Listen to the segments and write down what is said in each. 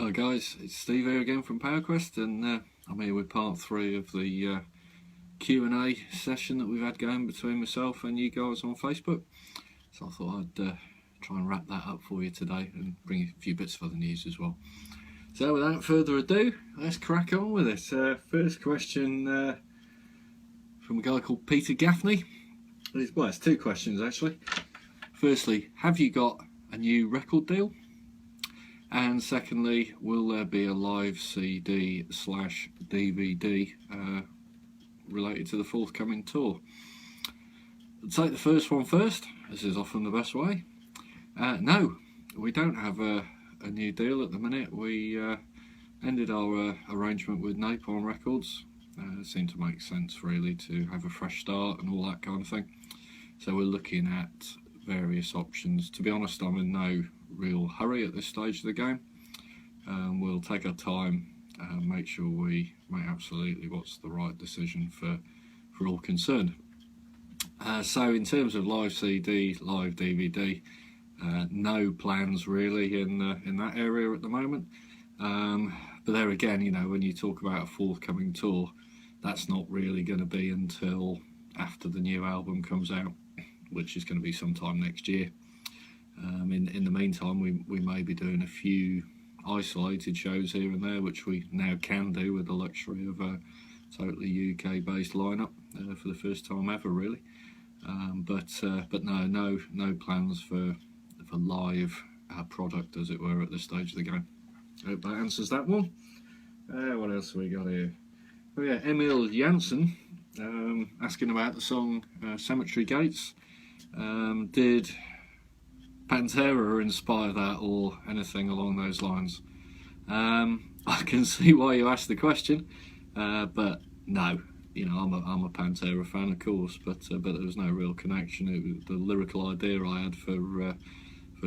Hello guys, it's Steve here again from PowerQuest, and I'm here with part 3 of the Q&A session that we've had going between myself and you guys on Facebook. So I thought I'd try and wrap that up for you today and bring you a few bits of other news as well. So without further ado, let's crack on with it. First question from a guy called Peter Gaffney. Well, it's 2 questions actually. Firstly, have you got a new record deal? And secondly, will there be a live CD/DVD related to the forthcoming tour? I'll take the first one first, as is often the best way. No, we don't have a new deal at the minute. We ended our arrangement with Napalm Records. It seemed to make sense really to have a fresh start and all that kind of thing. So we're looking at various options. To be honest, I'm in no real hurry at this stage of the game. We'll take our time and make sure we make absolutely what's the right decision for all concerned. So in terms of live CD, live DVD, no plans really in that area at the moment. But there again, you know, when you talk about a forthcoming tour, that's not really going to be until after the new album comes out, which is going to be sometime next year. In the meantime, we may be doing a few isolated shows here and there, which we now can do with the luxury of a totally UK-based lineup for the first time ever, really. But no plans for live product, as it were, at this stage of the game. I hope that answers that one. What else have we got here? Oh yeah, Emil Janssen asking about the song Cemetery Gates. Did Pantera inspire that or anything along those lines? I can see why you asked the question, but no. You know, I'm a Pantera fan, of course, but there was no real connection. It was the lyrical idea I had for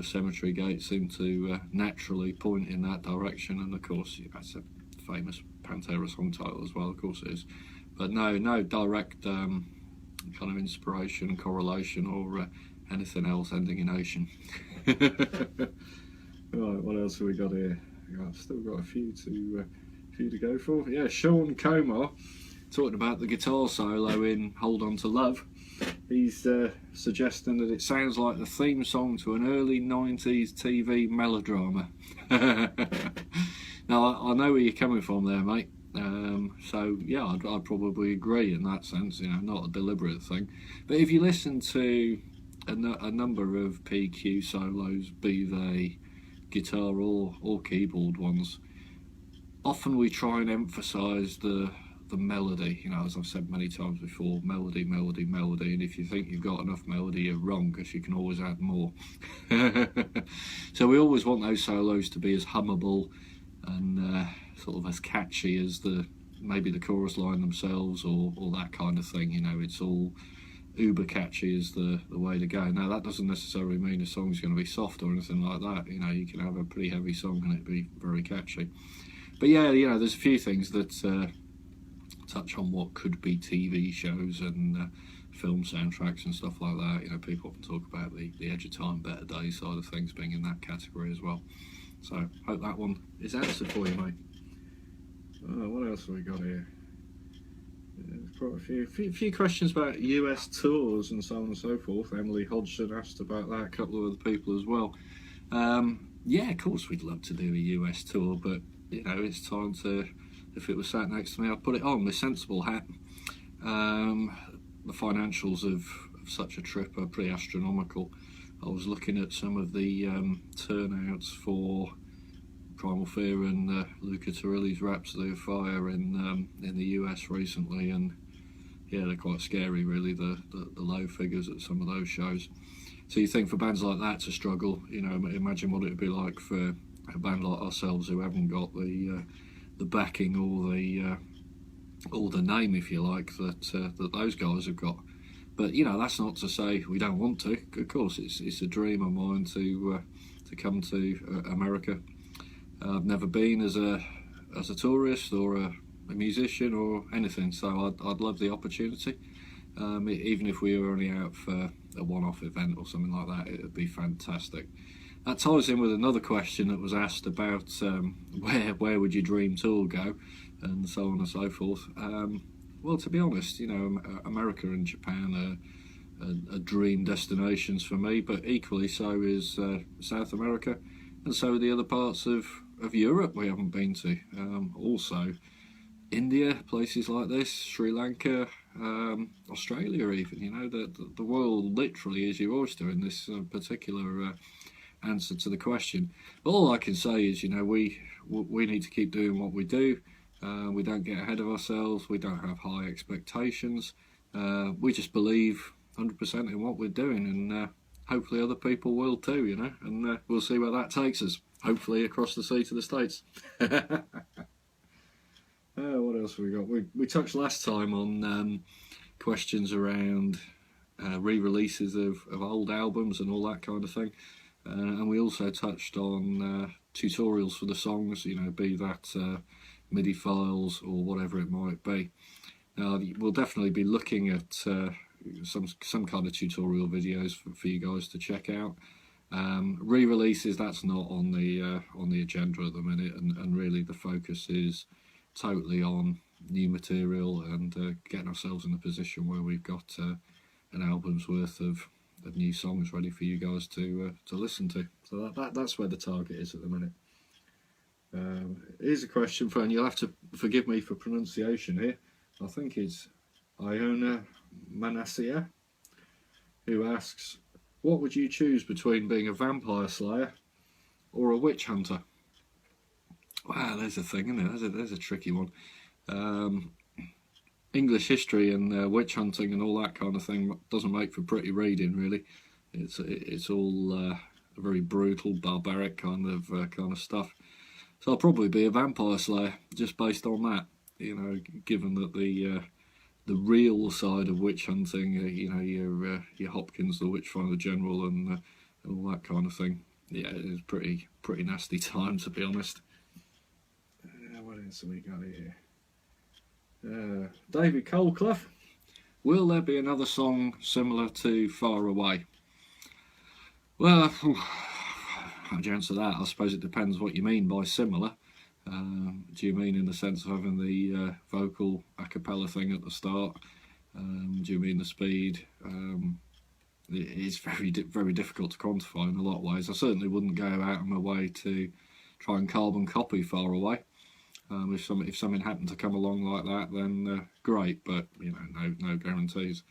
Cemetery Gates seemed to naturally point in that direction, and of course, you know, it's a famous Pantera song title as well. Of course it is, but no direct kind of inspiration, correlation, or anything else ending in ocean. Right, what else have we got here? I've still got a few to go for. Yeah, Sean Comar talking about the guitar solo in Hold On To Love. He's suggesting that it sounds like the theme song to an early 90s TV melodrama. Now, I know where you're coming from there, mate. So yeah, I'd probably agree in that sense. You know, not a deliberate thing. But if you listen to a number of PQ solos, be they guitar or keyboard ones, often we try and emphasise the melody. You know, as I've said many times before, melody, and if you think you've got enough melody, you're wrong, because you can always add more. So we always want those solos to be as hummable and sort of as catchy as maybe the chorus line themselves or that kind of thing. You know, it's all uber catchy is the way to go. Now, that doesn't necessarily mean a song's going to be soft or anything like that. You know, you can have a pretty heavy song and it be very catchy. But yeah, you know, there's a few things that touch on what could be TV shows and film soundtracks and stuff like that. You know, people often talk about the Edge of Time, Better Days side of things being in that category as well. So, hope that one is answered for you, mate. What else have we got here? There's quite a few questions about US tours and so on and so forth. Emily Hodgson asked about that, a couple of other people as well. Yeah, of course we'd love to do a US tour, but you know, it's time to, if it was sat next to me, I'd put it on with sensible hat. The financials of such a trip are pretty astronomical. I was looking at some of the turnouts for Primal Fear and Luca Turilli's Rhapsody of Fire in the US recently, and yeah, they're quite scary really, the low figures at some of those shows. So you think for bands like that to struggle, you know, imagine what it would be like for a band like ourselves who haven't got the backing or the name, if you like, that those guys have got. But you know, that's not to say we don't want to. Of course, it's a dream of mine to come to America. I've never been as a tourist or a musician or anything, so I'd love the opportunity. Even if we were only out for a one-off event or something like that, it would be fantastic. that ties in with another question that was asked about where would your dream tour go, and so on and so forth. Well, to be honest, America and Japan are dream destinations for me, but equally so is South America, and so are the other parts of Europe we haven't been to. Also, India, places like this, Sri Lanka, Australia, even. The world literally is your oyster in this particular answer to the question. But all I can say is, we need to keep doing what we do. We don't get ahead of ourselves. We don't have high expectations. We just believe 100% in what we're doing, and hopefully other people will too. And we'll see where that takes us. Hopefully across the sea to the States. What else have we got? We touched last time on questions around re-releases of old albums and all that kind of thing. And we also touched on tutorials for the songs, be that MIDI files or whatever it might be. Now, we'll definitely be looking at some kind of tutorial videos for you guys to check out. Re-releases, that's not on the agenda at the minute, and really the focus is totally on new material and getting ourselves in a position where we've got an album's worth of new songs ready for you guys to listen to. So that's where the target is at the minute. Here's a question for, and you'll have to forgive me for pronunciation here. I think it's Iona Manasseh, who asks, what would you choose between being a vampire slayer or a witch hunter? Wow, there's a thing, isn't there? There's a tricky one. English history and witch hunting and all that kind of thing doesn't make for pretty reading, really. It's all very brutal, barbaric kind of stuff. So I'll probably be a vampire slayer just based on that. Given that the real side of witch hunting, your Hopkins, the Witchfinder General, and all that kind of thing. Yeah, it's pretty nasty time, to be honest. What else have we got here? David Colclough. Will there be another song similar to Far Away? Well, how do you answer that? I suppose it depends what you mean by similar. Do you mean in the sense of having the vocal a cappella thing at the start? Do you mean the speed? It's very difficult to quantify in a lot of ways. I certainly wouldn't go out of my way to try and carbon copy Far Away. If something happened to come along like that, then great, but no guarantees.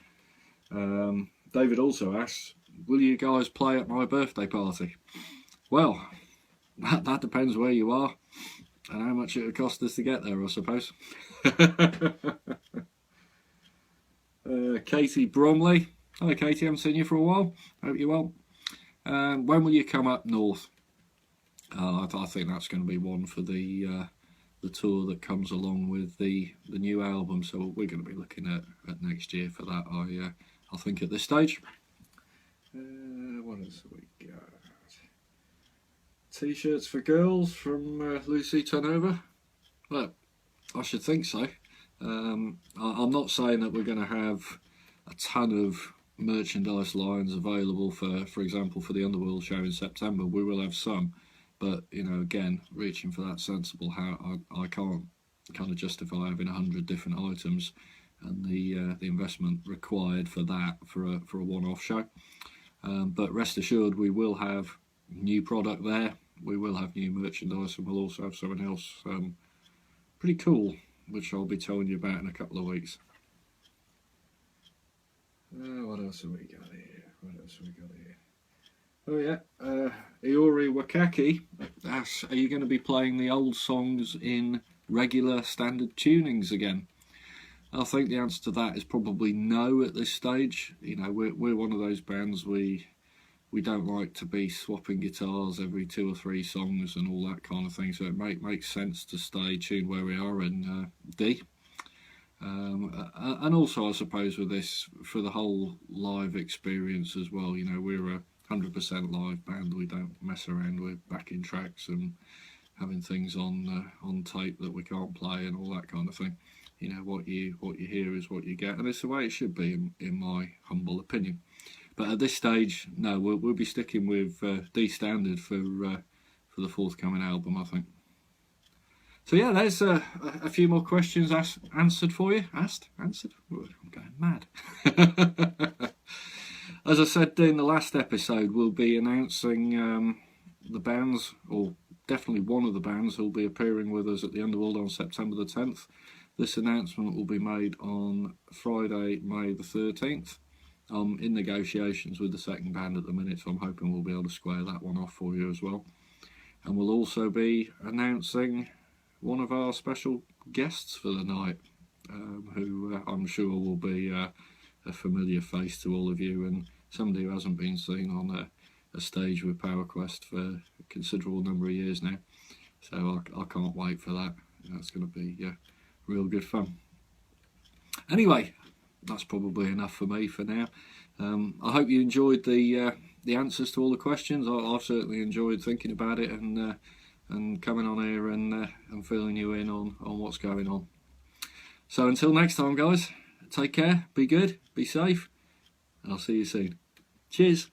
David also asks, will you guys play at my birthday party? Well, that depends where you are and how much it would cost us to get there, I suppose. Katie Bromley. Hi Katie, I haven't seen you for a while. Hope you're well. When will you come up north? I think that's going to be one for the tour that comes along with the new album, so we're going to be looking at next year for that. I think at this stage. What else have we got? T-shirts for girls from Lucy Turnover. Well, I should think so. I'm not saying that we're going to have a ton of merchandise lines available for example, for the Underworld show in September. We will have some, but again, reaching for that sensible, how I can't kind of justify having 100 different items and the investment required for that for a one-off show. But rest assured, we will have new product there. We will have new merchandise, and we'll also have something else pretty cool, which I'll be telling you about in a couple of weeks. What else have we got here? Oh yeah, Iori Wakaki asks, are you going to be playing the old songs in regular standard tunings again? I think the answer to that is probably no at this stage. We're one of those bands, we don't like to be swapping guitars every 2 or 3 songs and all that kind of thing, so it makes sense to stay tuned where we are in D. And also, I suppose, with this, for the whole live experience as well, we're a 100% live band. We don't mess around with backing tracks and having things on tape that we can't play and all that kind of thing. What you hear is what you get, and it's the way it should be, in my humble opinion. But at this stage, no, we'll be sticking with D Standard for the forthcoming album, I think. So yeah, there's a few more questions answered for you. Answered? I'm going mad. As I said in the last episode, we'll be announcing the bands, or definitely one of the bands, who will be appearing with us at the Underworld on September the 10th. This announcement will be made on Friday, May the 13th. I'm in negotiations with the second band at the minute, so I'm hoping we'll be able to square that one off for you as well. And we'll also be announcing one of our special guests for the night, who I'm sure will be a familiar face to all of you, and somebody who hasn't been seen on a stage with Power Quest for a considerable number of years now. So I can't wait for that. That's going to be real good fun. Anyway, that's probably enough for me for now. I hope you enjoyed the answers to all the questions. I've certainly enjoyed thinking about it and coming on here and filling you in on what's going on. So until next time, guys, take care, be good, be safe, and I'll see you soon. Cheers.